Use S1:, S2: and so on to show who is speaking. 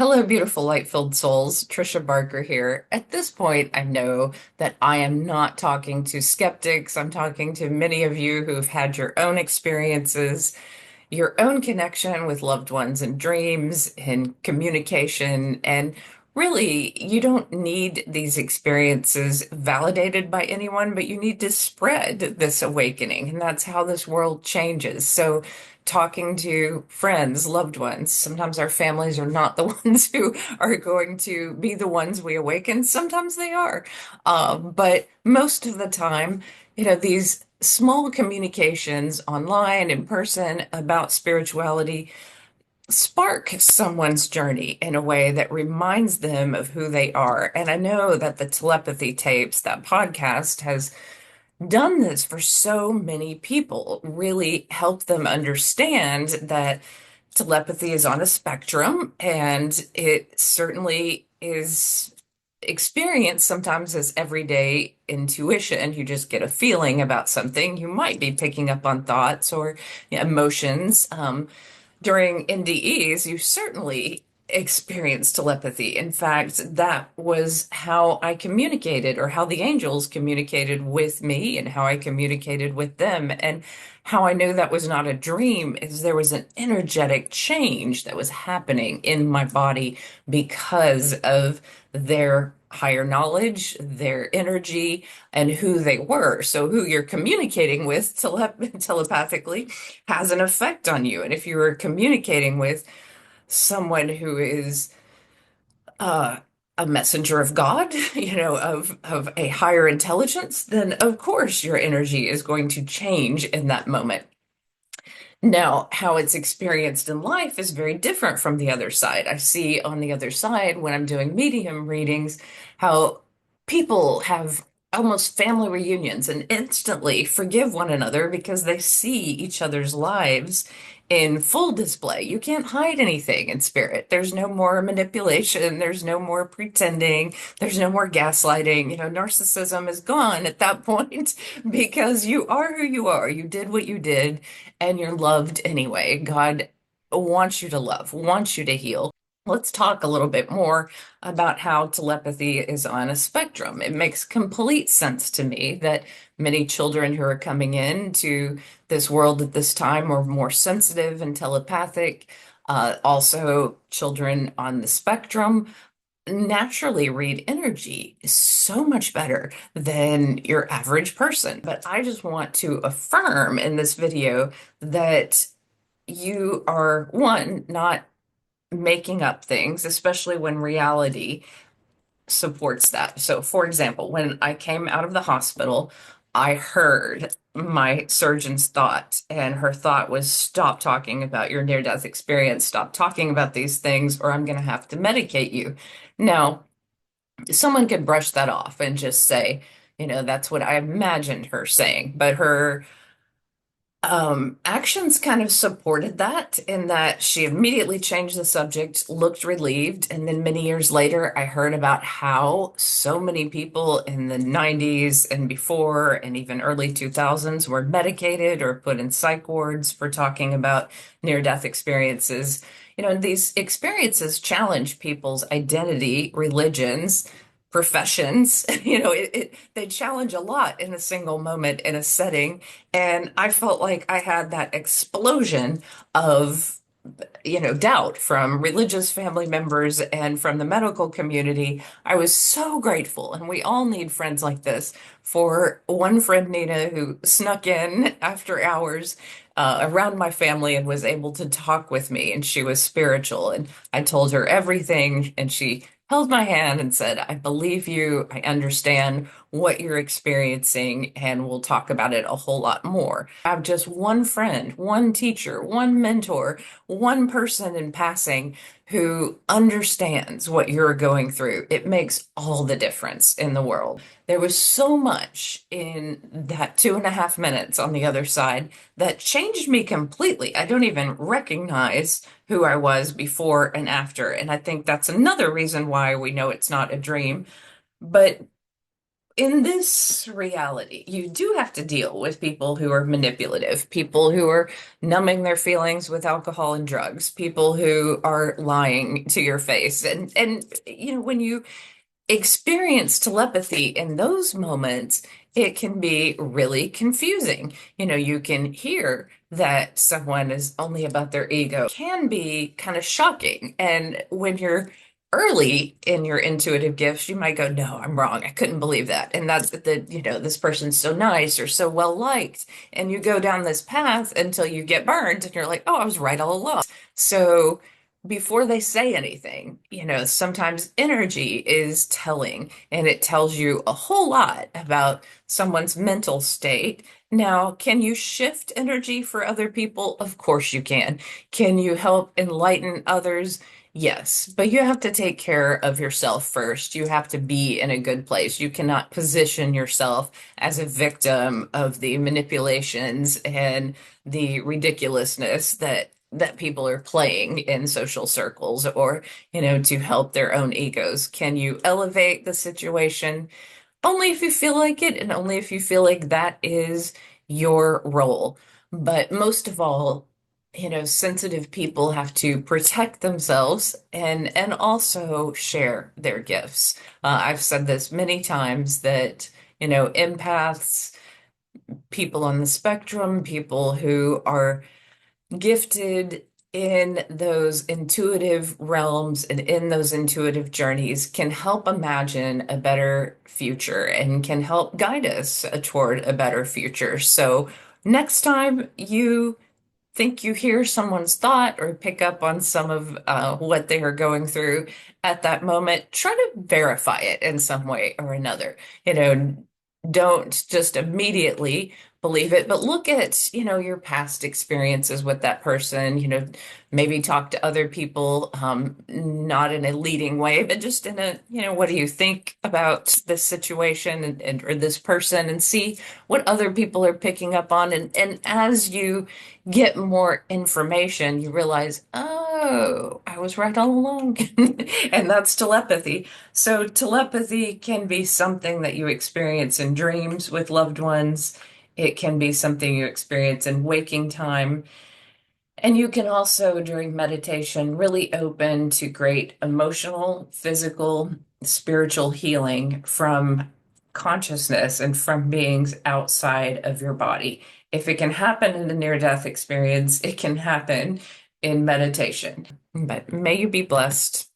S1: Hello, beautiful light-filled souls. Trisha Barker here. At this point, I know that I am not talking to skeptics. I'm talking to many of you who've had your own experiences, your own connection with loved ones and dreams and communication. And really, you don't need these experiences validated by anyone, but you need to spread this awakening. And that's how this world changes. So, talking to friends, loved ones, sometimes our families are not the ones who are going to be the ones we awaken. Sometimes they are. But most of the time, these small communications online, in person about spirituality spark someone's journey in a way that reminds them of who they are. And I know that the telepathy tapes, that podcast has done this for so many people, really help them understand that telepathy is on a spectrum, and it certainly is experienced sometimes as everyday intuition. You just get a feeling about something. You might be picking up on thoughts or emotions. During NDEs, you certainly experienced telepathy. In fact, that was how I communicated, or how the angels communicated with me, and how I communicated with them. And how I knew that was not a dream is there was an energetic change that was happening in my body because of their higher knowledge, their energy, and who they were. So, who you're communicating with telepathically has an effect on you. And if you are communicating with someone who is uh, a messenger of God, of a higher intelligence, then of course your energy is going to change in that moment. Now, how it's experienced in life is very different from the other side. I see on the other side when I'm doing medium readings how people have almost family reunions and instantly forgive one another because they see each other's lives in full display. You can't hide anything in spirit. There's no more manipulation, there's no more pretending, there's no more gaslighting. Narcissism is gone at that point because you are who you are. You did what you did and you're loved anyway. God wants you to love, wants you to heal. Let's talk a little bit more about how telepathy is on a spectrum. It makes complete sense to me that many children who are coming into this world at this time are more sensitive and telepathic. Also, children on the spectrum naturally read energy so much better than your average person. But I just want to affirm in this video that you are, one, not making up things, especially when reality supports that. So, for example, when I came out of the hospital, I heard my surgeon's thought, and her thought was, stop talking about your near-death experience, stop talking about these things, or I'm going to have to medicate you. Now, someone could brush that off and just say, that's what I imagined her saying, but her actions kind of supported that, in that she immediately changed the subject, looked relieved, and then many years later, I heard about how so many people in the 90s and before, and even early 2000s, were medicated or put in psych wards for talking about near-death experiences. These experiences challenge people's identity, religions, professions. They challenge a lot in a single moment in a setting. And I felt like I had that explosion of, doubt from religious family members and from the medical community. I was so grateful. And we all need friends like this. For one friend, Nina, who snuck in after hours around my family and was able to talk with me. And she was spiritual. And I told her everything. And she held my hand and said, I believe you. I understand what you're experiencing, and we'll talk about it a whole lot more. I have just one friend, one teacher, one mentor, one person in passing who understands what you're going through. It makes all the difference in the world. There was so much in that 2.5 minutes on the other side that changed me completely. I don't even recognize who I was before and after. And I think that's another reason why we know it's not a dream. But In this reality, you do have to deal with people who are manipulative, people who are numbing their feelings with alcohol and drugs, people who are lying to your face. And when you experience telepathy in those moments, it can be really confusing. You can hear that someone is only about their ego, it can be kind of shocking. And when you're early in your intuitive gifts, you might go, no, I'm wrong. I couldn't believe that. And that's this person's so nice or so well liked. And you go down this path until you get burned and you're like, oh, I was right all along. So before they say anything, sometimes energy is telling and it tells you a whole lot about someone's mental state. Now, can you shift energy for other people? Of course you can. Can you help enlighten others? Yes, but you have to take care of yourself first. You have to be in a good place. You cannot position yourself as a victim of the manipulations and the ridiculousness that people are playing in social circles or, to help their own egos. Can you elevate the situation? Only if you feel like it and only if you feel like that is your role. But most of all, sensitive people have to protect themselves and also share their gifts. I've said this many times that, empaths, people on the spectrum, people who are gifted in those intuitive realms and in those intuitive journeys can help imagine a better future and can help guide us toward a better future. So next time you think you hear someone's thought or pick up on some of what they are going through at that moment, try to verify it in some way or another. Don't just immediately believe it, but look at, your past experiences with that person, maybe talk to other people, not in a leading way, but just in a, what do you think about this situation and or this person and see what other people are picking up on. And as you get more information, you realize, oh, I was right all along. And that's telepathy. So, telepathy can be something that you experience in dreams with loved ones. It can be something you experience in waking time. And you can also, during meditation, really open to great emotional, physical, spiritual healing from consciousness and from beings outside of your body. If it can happen in a near-death experience, it can happen in meditation. But may you be blessed.